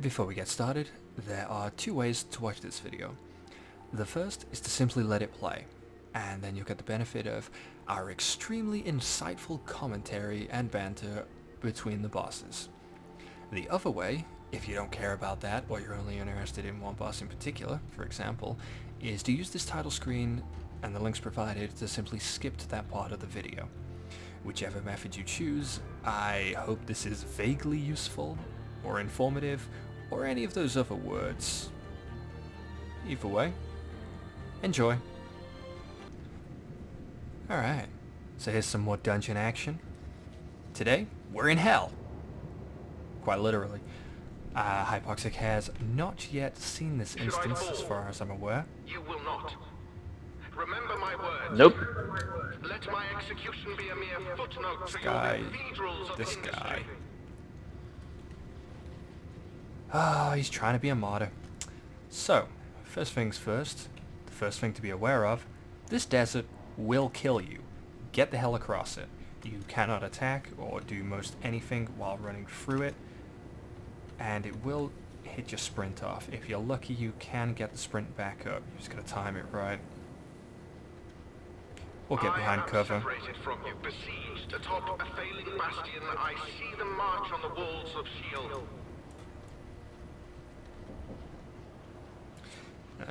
Before we get started, there are two ways to watch this video. The first is to simply let it play, and then you'll get the benefit of our extremely insightful commentary and banter between the bosses. The other way, if you don't care about that, or you're only interested in one boss in particular, for example, is to use this title screen and the links provided to simply skip to that part of the video. Whichever method you choose, I hope this is vaguely useful, or informative, or any of those other words. Either way, enjoy. Alright, so here's some more dungeon action. Today, we're in hell. Quite literally. Hypoxic has not yet seen this instance as far as I'm aware. You will not. Remember my words. Nope. Let my execution be a mere footnote to Guy, your cathedrals of this industry. guy. Ah, he's trying to be a martyr. So, first things first, the first thing to be aware of, this desert will kill you. Get the hell across it. You cannot attack or do most anything while running through it, and it will hit your sprint off. If you're lucky, you can get the sprint back up. You just gotta time it right. Or get behind cover. I am separated from you, besieged atop a failing bastion. I see them march on the walls of shield.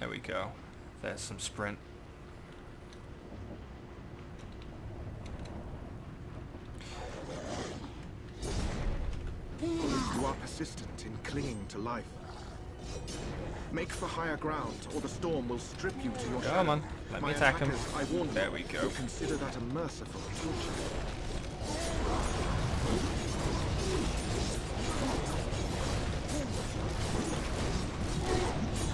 There we go. There's some sprint. You are persistent in clinging to life. Make for higher ground, or the storm will strip you to your shadow. Come on, let me My attack him. attackers, I warn you, There we go. will consider that a merciful torture.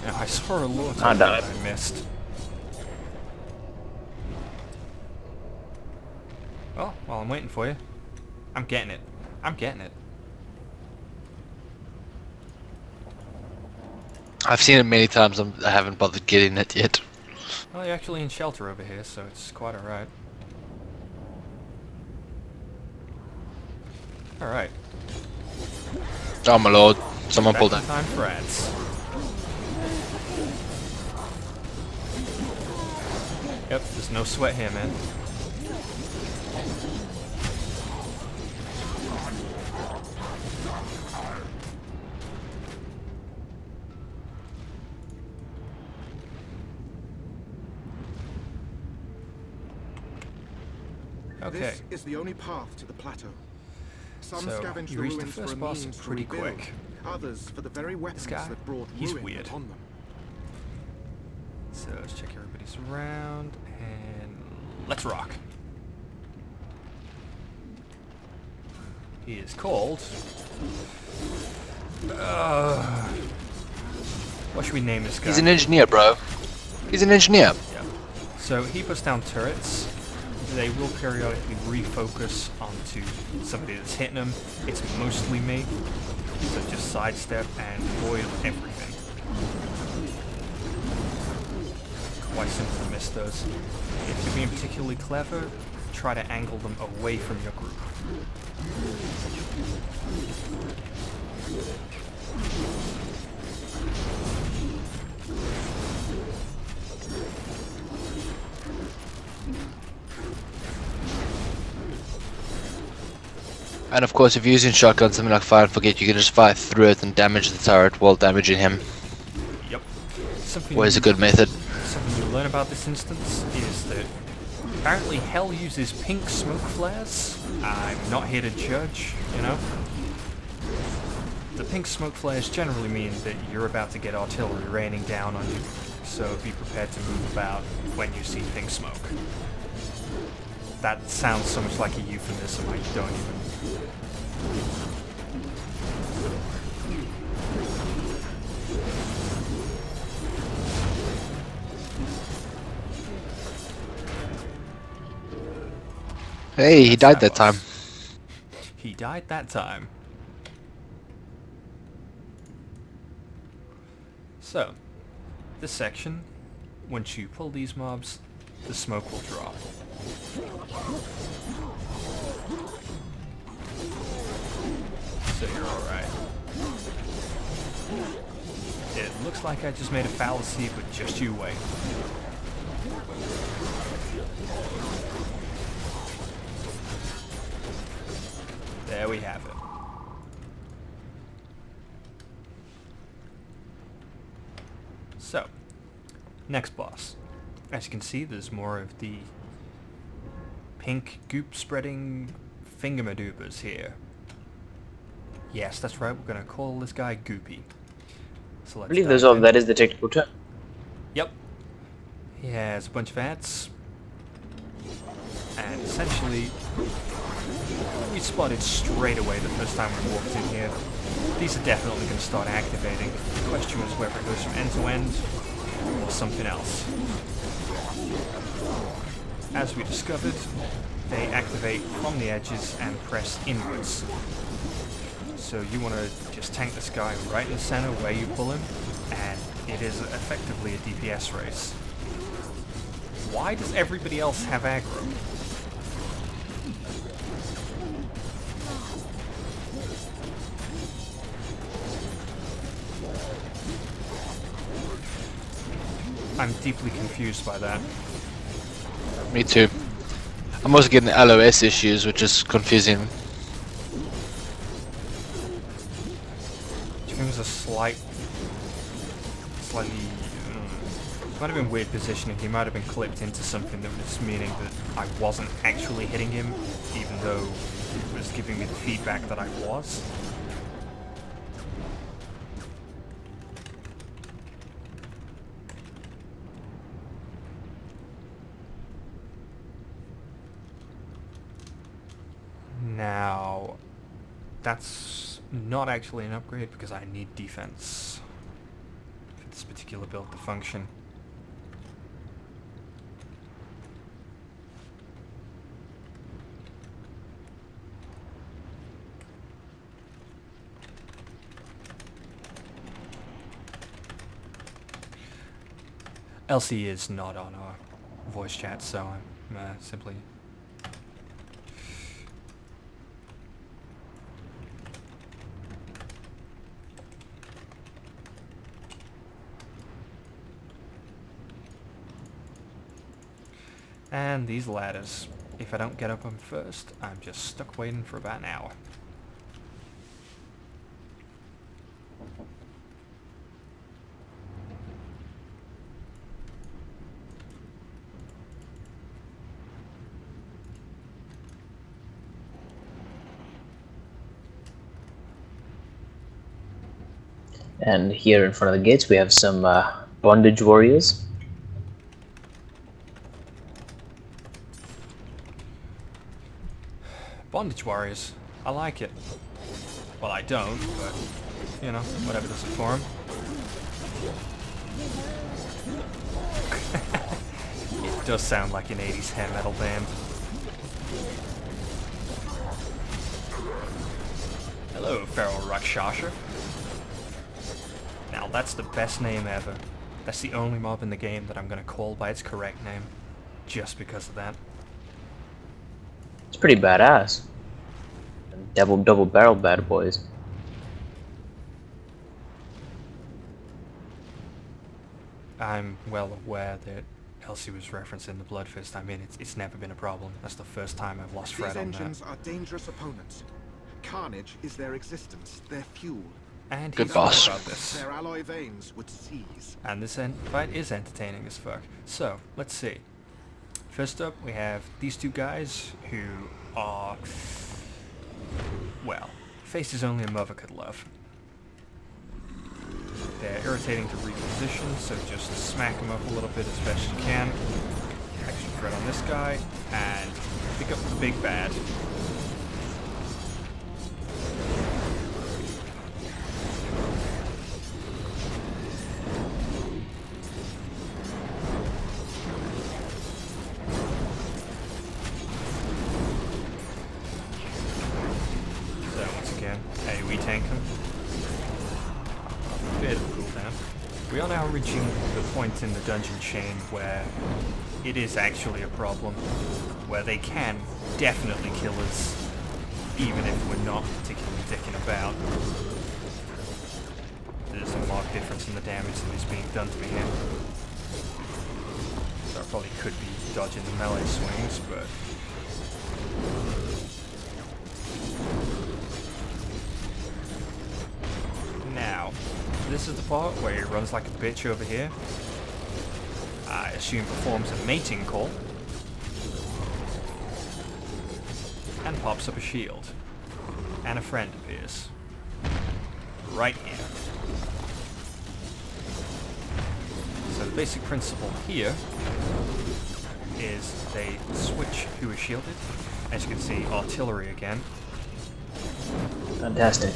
Yeah, I saw a lot I of died. that I missed. Well, while I'm waiting for you, I'm getting it. I'm getting it. I've seen it many times. I haven't bothered getting it yet. Well, you're actually in shelter over here, so it's quite alright. Alright. Oh my lord! Someone Back pulled in it. time for ads. Yep, there's no sweat here, man. Okay, This is the only path to the plateau. Some so scavenge you the reach the ruins for first a boss means to pretty rebuild, quick. others for the very weapons guy, that brought he's ruin weird. upon them. So let's check everybody's around, and let's rock. He is called... what should we name this guy? He's an engineer, bro. He's an engineer. Yeah. So he puts down turrets. They will periodically refocus onto somebody that's hitting them. It's mostly me. So just sidestep and avoid everything. Quite simple to miss those. If you're being particularly clever, try to angle them away from your group. And of course, if you're using shotgun, something like fire and forget, you can just fire through it and damage the turret while damaging him. Yep. Something Always a good method. Something you'll learn about this instance is that apparently hell uses pink smoke flares. I'm not here to judge, you know. The pink smoke flares generally mean that you're about to get artillery raining down on you, so be prepared to move about when you see pink smoke. That sounds so much like a euphemism, I don't even... Hey, he That's died that boss. time. He died that time. So, this section, once you pull these mobs, the smoke will drop. So you're alright. It looks like I just made a fallacy, but just you wait. There we have it. So, next boss. As you can see, there's more of the pink goop spreading fingamadoobers here. Yes, that's right, we're gonna call this guy Goopy. So let's I believe dive in. that is the technical term. Yep. He has a bunch of ads. And essentially, we spotted straight away the first time we walked in here. These are definitely going to start activating. The question was whether it goes from end to end or something else. As we discovered, they activate from the edges and press inwards. So you want to just tank this guy right in the center where you pull him, and it is effectively a DPS race. Why does everybody else have aggro? I'm deeply confused by that. Me too. I'm also getting LOS issues, which is confusing. Do you think it was a slightly... might have been weird positioning. He might have been clipped into something that was meaning that I wasn't actually hitting him, even though it was giving me the feedback that I was. Now, that's not actually an upgrade because I need defense for this particular build to function. Elsie is not on our voice chat, so I'm simply... And these ladders, if I don't get up them first, I'm just stuck waiting for about an hour. And here in front of the gates we have some bondage warriors. Bondage warriors. I like it. Well, I don't, but, you know, whatever does it for him. It does sound like an 80s hair metal band. Hello, Feral Rakshasha. Now, that's the best name ever. That's the only mob in the game that I'm gonna call by its correct name. Just because of that. It's pretty badass. Double barrel bad boys. I'm well aware that Elsie was referencing the Bloodfist. I mean, it's never been a problem. That's the first time I've lost Fred These on that. engines are dangerous opponents. Carnage is their existence, their fuel. And Good he's boss. right about this. Their alloy veins would seize. And this fight is entertaining as fuck. So, let's see. First up, we have these two guys who are... well, faces only a mother could love. They're irritating to reposition, so just smack them up a little bit as best you can. Extra threat on this guy, and pick up the big bad. We tank him. Bit of a cooldown. We are now reaching the point in the dungeon chain where it is actually a problem, where they can definitely kill us, even if we're not particularly dicking about. There's a marked difference noticing the damage that is being done to me here. So I probably could be dodging the melee swings, but... Now, this is the part where he runs like a bitch over here. I assume performs a mating call. And pops up a shield. And a friend appears. Right here. So the basic principle here is they switch who is shielded. As you can see, artillery again. Fantastic.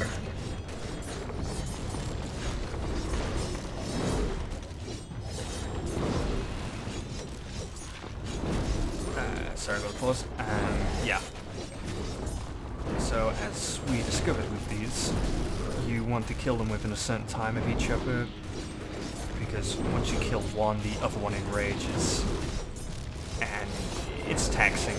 Sorry about the pause. Yeah. So as we discovered with these, you want to kill them within a certain time of each other, because once you kill one, the other one enrages, and it's taxing.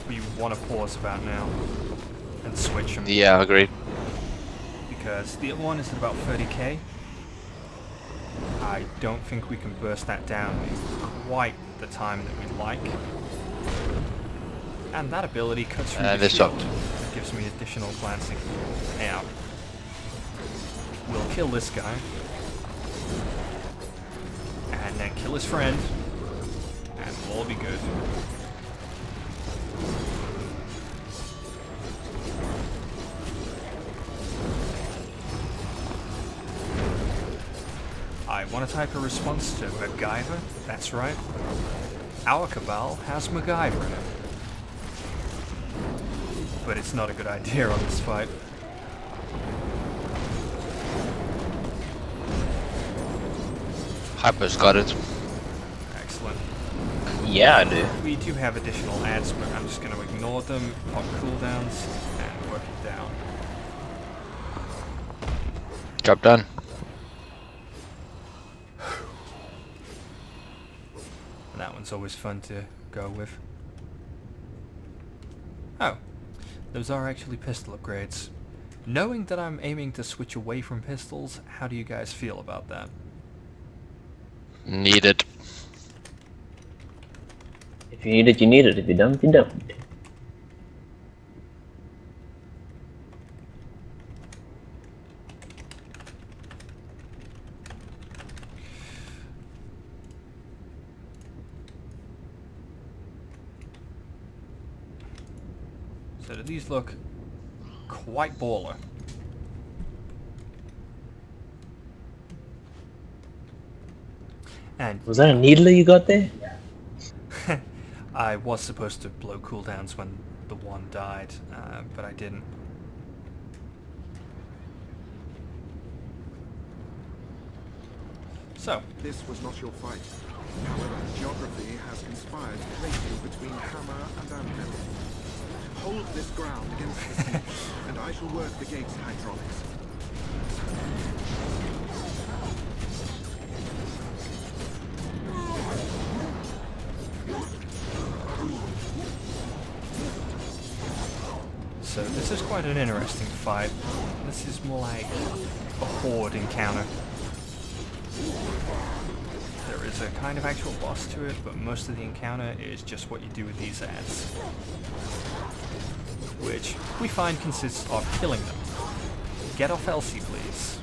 We want to pause about now and switch them. Yeah, agreed. Because the other one is at about 30k. I don't think we can burst that down in quite the time that we'd like. And that ability cuts through the this shield. sucked. It gives me additional glancing. Now, we'll kill this guy. And then kill his friend. And we'll all be good. I want to type a response to MacGyver. That's right. Our Cabal has MacGyver in it. But it's not a good idea on this fight. Hyper's got it. Excellent. Yeah, I do. We do have additional ads, but I'm just going to ignore them, pop cooldowns, and work it down. Job done. That one's always fun to go with. Oh, those are actually pistol upgrades. Knowing that I'm aiming to switch away from pistols, how do you guys feel about that? Need it. If you need it, you need it. If you don't, you don't. So do these look quite baller? And Was that a needler you got there? I was supposed to blow cooldowns when the one died, but I didn't. So, This was not your fight. However, geography has conspired to place you between hammer and anvil. Hold this ground against the siege, and I shall work the gate's hydraulics. so this is quite an interesting fight. This is more like a horde encounter. There is a kind of actual boss to it, but most of the encounter is just what you do with these ads, which we find consists of killing them. Get off Elsie, please.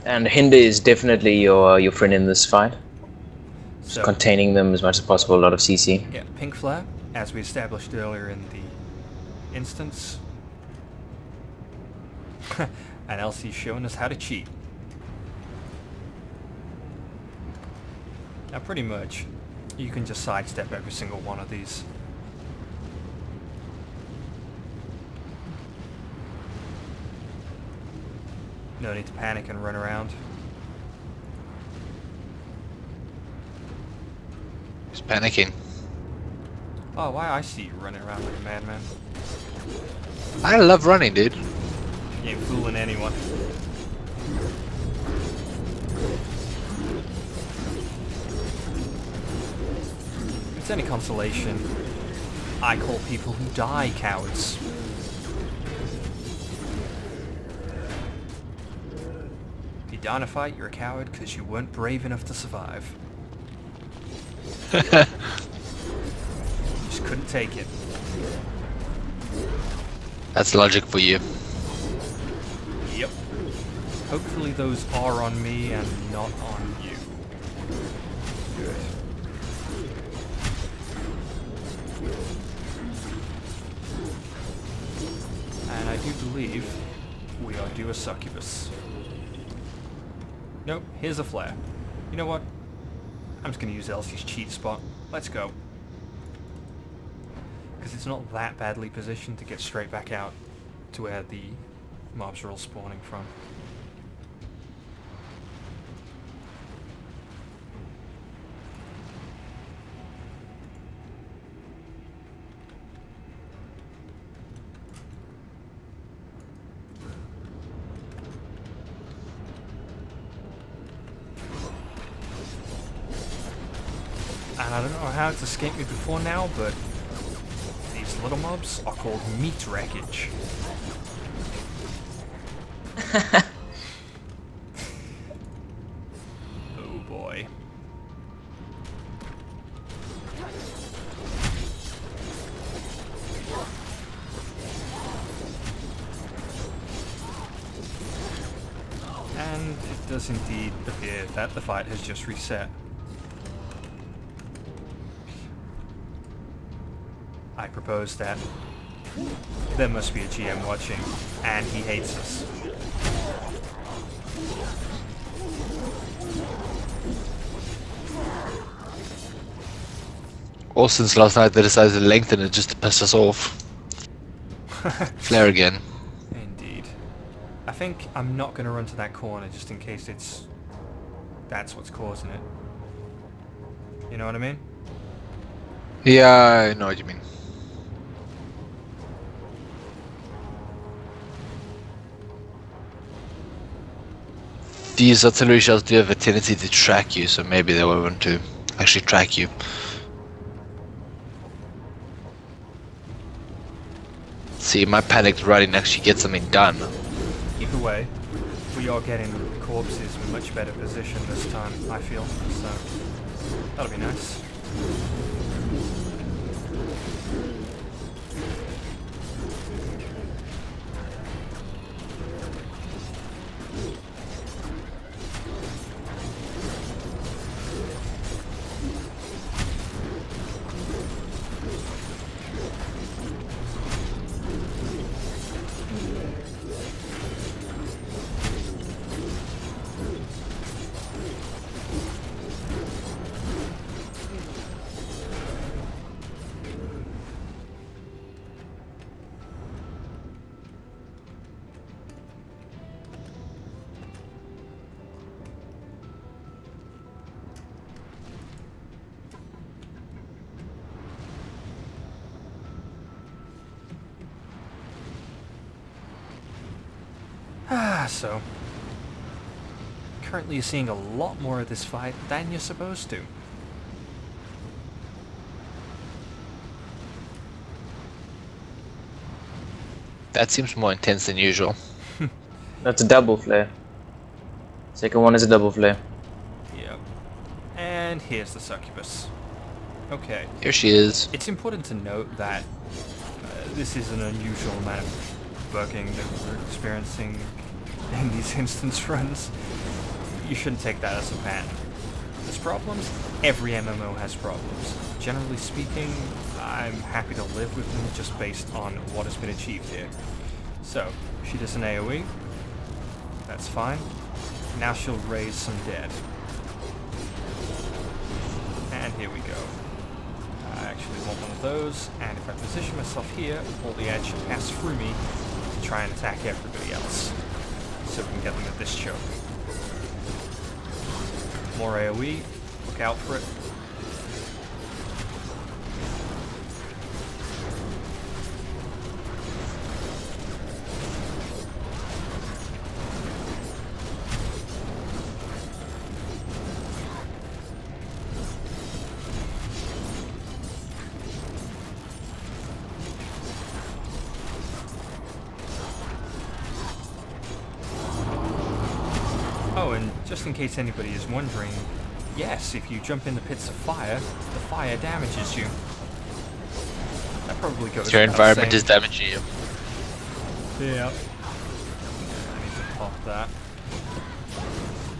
And Hinder is definitely your friend in this fight. So, Containing them as much as possible, a lot of CC. yeah, pink flare, as we established earlier in the instance. And Elsie's showing us how to cheat. Now pretty much, you can just sidestep every single one of these. No need to panic and run around. He's panicking. Oh, why I see you running around like a madman. I love running, dude. You ain't fooling anyone. If it's any consolation, I call people who die cowards. If you die in a fight, you're a coward because you weren't brave enough to survive. You just couldn't take it. That's logic for you. Yep. Hopefully those are on me and not on you. Good. And I do believe we are due a succubus. Nope, here's a flare. You know what? I'm just going to use Elsie's cheat spot. Let's go. Because it's not that badly positioned to get straight back out to where the mobs are all spawning from. And I don't know how it's escaped me before now, but these little mobs are called meat wreckage. Oh boy. And it does indeed appear that the fight has just reset. I propose that there must be a GM watching, and he hates us. Or since last night they decided to lengthen it just to piss us off. Flare again. Indeed. I think I'm not going to run to that corner just in case that's what's causing it. You know what I mean? Yeah, I know what you mean. These artillery shells do have a tendency to track you, so maybe they will want to actually track you. See, my panicked running actually gets something done. Either way, we are getting corpses in much better position this time, I feel, so that'll be nice. So, currently you're seeing a lot more of this fight than you're supposed to. That seems more intense than usual. That's a double flare. Second one is a double flare. Yep. And here's the succubus. Okay. Here she is. It's important to note that this is an unusual amount of bugging that we're experiencing in these instance runs. You shouldn't take that as a pattern. There's problems. Every MMO has problems. Generally speaking, I'm happy to live with them just based on what has been achieved here. So, she does an AoE. That's fine. Now she'll raise some dead. And here we go. I actually want one of those, and if I position myself here, all the edge should pass through me to try and attack everybody else. So we can get them at this choke. More AoE, look out for it. Oh, and just in case anybody is wondering, yes, if you jump in the pits of fire, the fire damages you. That probably goes Your without environment saying. is damaging you. Yeah. I need to pop that.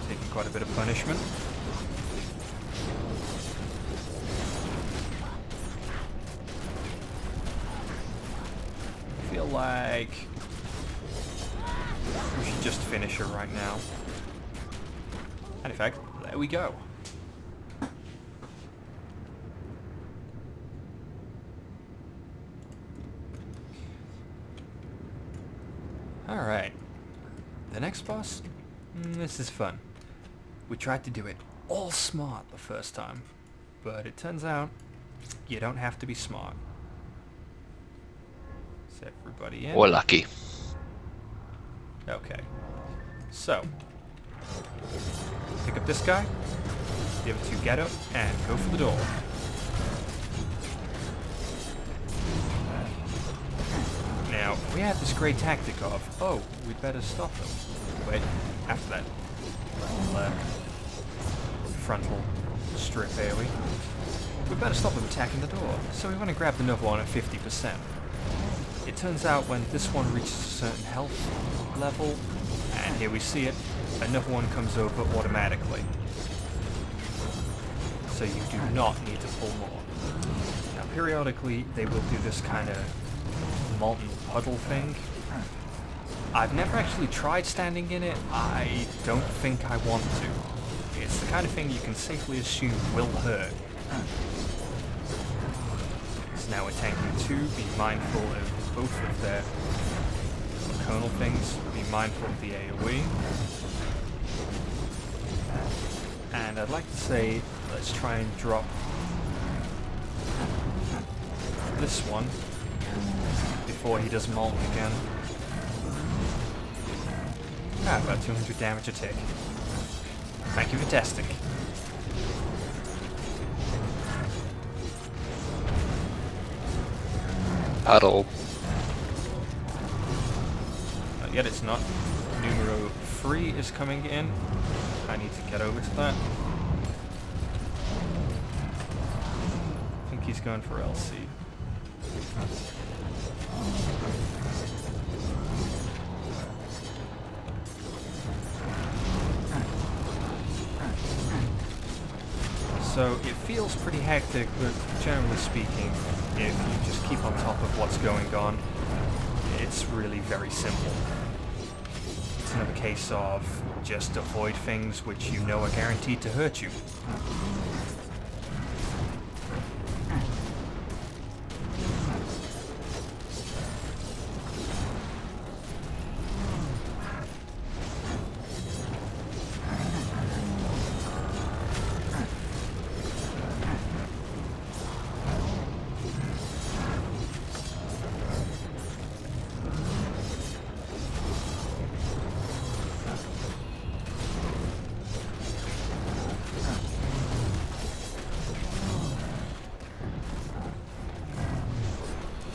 Taking quite a bit of punishment. I feel like we should just finish her right now. And in fact, there we go. Alright. The next boss? This is fun. We tried to do it all smart the first time, but it turns out you don't have to be smart. Is everybody in? Or lucky. Okay. So, pick up this guy, the other two get up, and go for the door. Now, we have this great tactic of, oh, we'd better stop them. Wait, after that, frontal strip AoE. We better stop them attacking the door, so we want to grab the another one at 50%. It turns out when this one reaches a certain health level, and here we see it, another one comes over automatically. So you do not need to pull more. Now periodically they will do this kind of molten puddle thing. I've never actually tried standing in it. I don't think I want to. It's the kind of thing you can safely assume will hurt. So now we're tanking 2, be mindful of both of their conal things, be mindful of the AoE. And I'd like to say, let's try and drop this one before he does molten again. Ah, about 200 damage a tick. Thank you for testing. Puddle. Not yet, it's not. Numero 3 is coming in. I need to get over to that. I think he's going for LC. So it feels pretty hectic, but generally speaking, if you just keep on top of what's going on, it's really very simple. It's another case of just avoid things which you know are guaranteed to hurt you.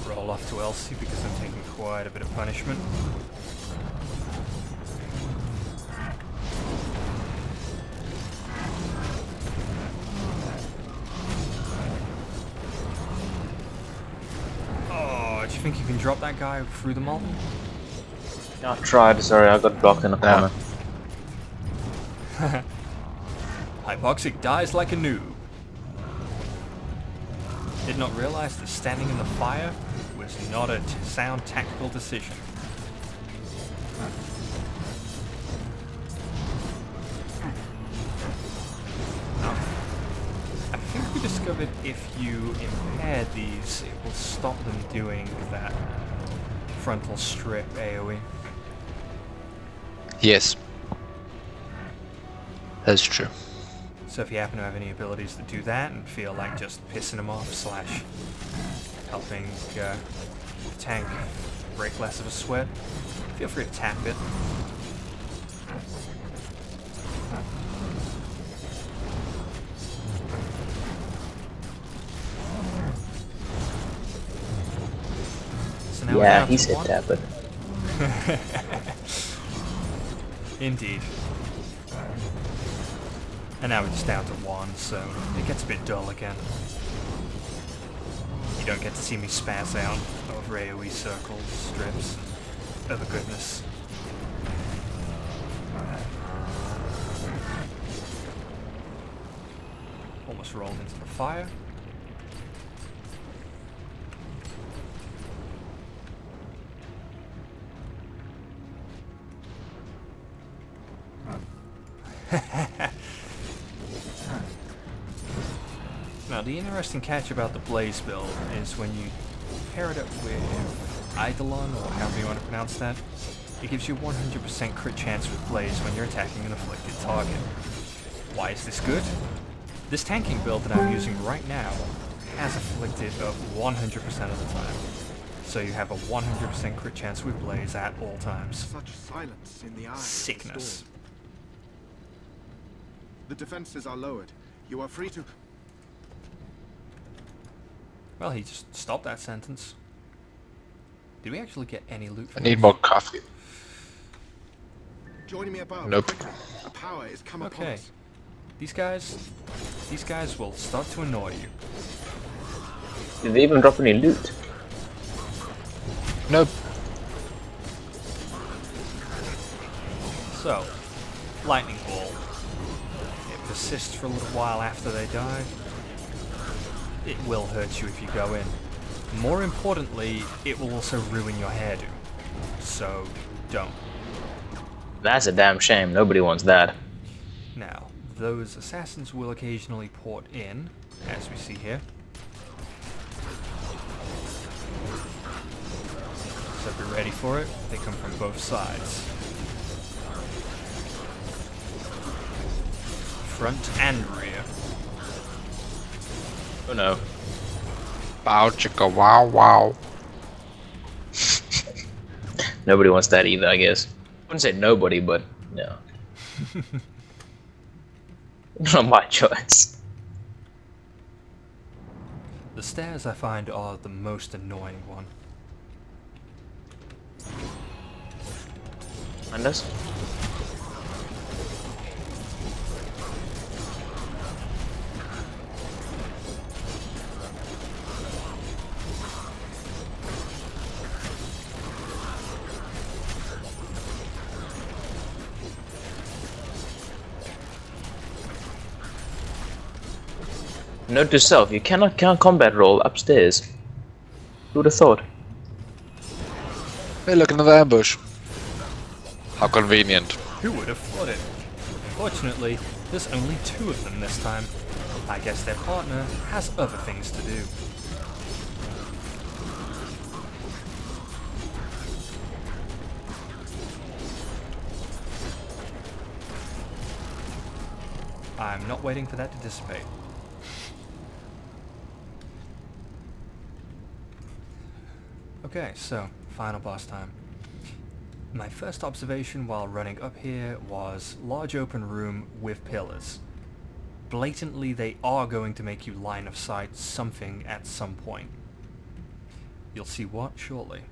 Roll off to Elsie because I'm taking quite a bit of punishment. Oh, do you think you can drop that guy through the molten? I tried, sorry, I got blocked in the corner. Hypoxic dies like a noob. Did not realize that standing in the fire was not a sound tactical decision. I think we discovered if you impair these, it will stop them doing that frontal strip AoE. Yes. That's true. So if you happen to have any abilities that do that and feel like just pissing them off slash helping the tank break less of a sweat, feel free to tap it. So now we're Yeah, down he to said one. tap it. Indeed. And now we're just down to one, so it gets a bit dull again. You don't get to see me spaz out over AoE circles, strips, and other goodness. Almost rolled into the fire. Now the interesting catch about the Blaze build is when you pair it up with Eidolon, or however you want to pronounce that, it gives you 100% crit chance with Blaze when you're attacking an afflicted target. Why is this good? This tanking build that I'm using right now has afflicted of 100% of the time. So you have a 100% crit chance with Blaze at all times. Such silence in the eye of the Sickness. storm. The defenses are lowered. You are free to... Well, he just stopped that sentence. Did we actually get any loot I from need this? more coffee. Join me above. Nope. Quickly. A power is come upon Okay. us. These guys will start to annoy you. Did they even drop any loot? Nope. So, lightning ball. It persists for a little while after they die. It will hurt you if you go in. More importantly, it will also ruin your hairdo. So, don't. That's a damn shame. Nobody wants that. Now, those assassins will occasionally port in, as we see here. So be ready for it. They come from both sides. Front and rear. Oh no. Bow chicka wow wow. Nobody wants that either, I guess. I wouldn't say nobody, but no. Not my choice. The stairs I find are the most annoying one. And us? Note to self, you cannot count combat roll upstairs. Who would have thought? Hey, look, another ambush. How convenient. Who would have thought it? Fortunately, there's only 2 of them this time. I guess their partner has other things to do. I'm not waiting for that to dissipate. Okay, so, final boss time. My first observation while running up here was large open room with pillars. Blatantly, they are going to make you line of sight something at some point. You'll see what shortly.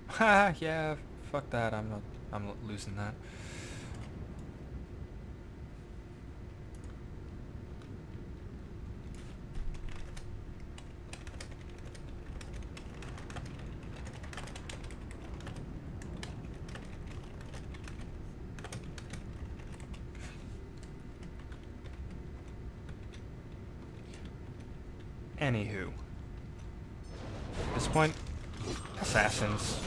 Ha, yeah, fuck that, I'm not losing that. Anywho. At this point, assassins.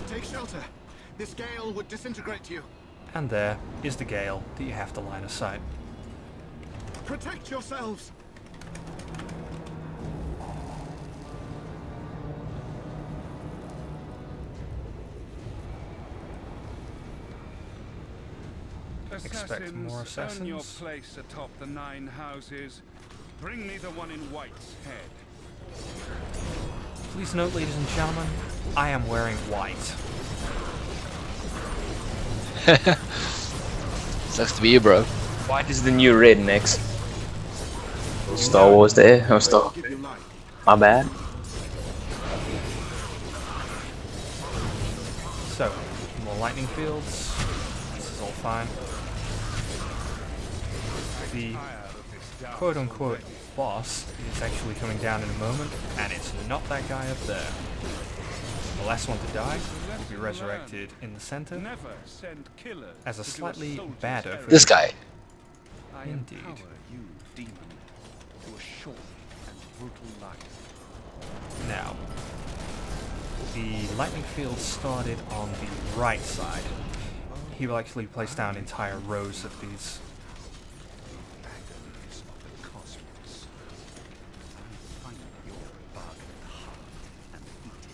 Take shelter. This gale would disintegrate you. And there is the gale that you have to line of sight. Protect yourselves. Expect more Earn your assassins. place atop the 9 houses. Bring me the one in White's head. Please note, ladies and gentlemen, I am wearing white. Sucks to be you, bro. White is the new red next. Star Wars there. Oh, Star. Give you life. My bad. So, more lightning fields. This is all fine. The quote-unquote boss is actually coming down in a moment, and it's not that guy up there. The last one to die will be resurrected in the center Never send killers as a to do slightly soldier's badder errand. This guy. I Indeed. empower you, demon, to a short and brutal life. Now, the lightning field started on the right side. He will actually place down entire rows of these. Agonies of the cosmos. Find your bargain heart and eat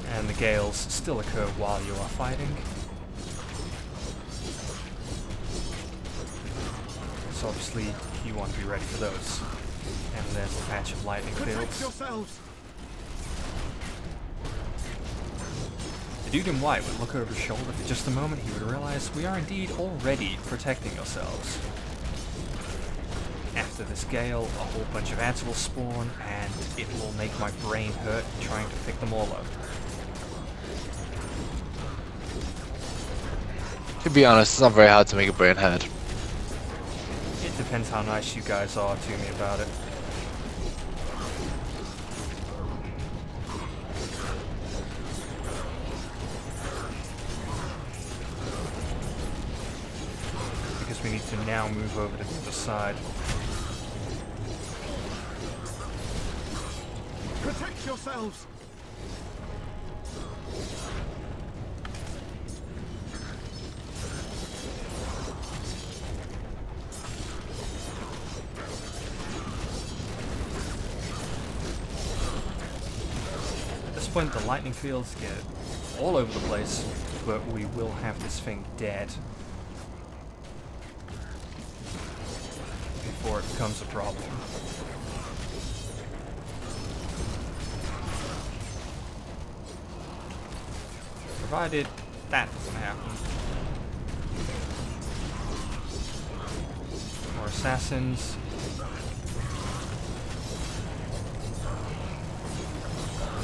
it. And the gales still occur while you are fighting. So obviously you want to be ready for those. And there's a patch of lightning Protect fields. yourselves. The dude in white would look over his shoulder for just a moment. He would realize we are indeed already protecting ourselves. After this gale, a whole bunch of ants will spawn, and it will make my brain hurt trying to pick them all up. To be honest, it's not very hard to make a brain hurt. It depends how nice you guys are to me about it. Because we need to now move over to the other side. Protect yourselves. At this point, the lightning fields get all over the place, but we will have this thing dead before it becomes a problem. Provided that doesn't happen. More assassins.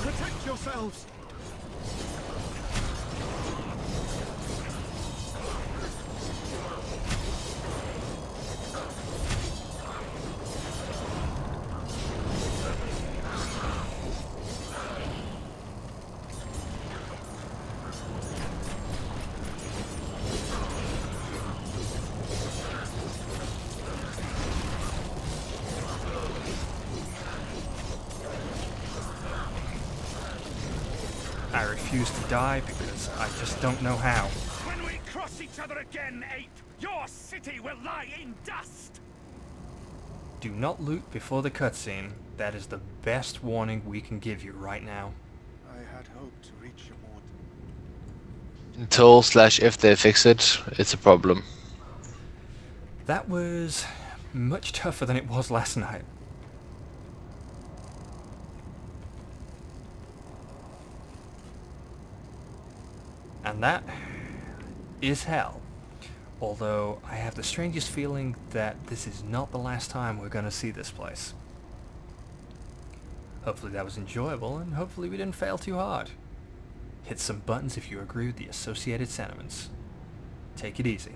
Protect yourselves. I refuse to die because I just don't know how. When we cross each other again, ape, your city will lie in dust! Do not loot before the cutscene. That is the best warning we can give you right now. I had hoped to reach you more. Until/if they fix it, it's a problem. That was much tougher than it was last night. And that is hell. Although I have the strangest feeling that this is not the last time we're going to see this place. Hopefully that was enjoyable, and hopefully we didn't fail too hard. Hit some buttons if you agree with the associated sentiments. Take it easy.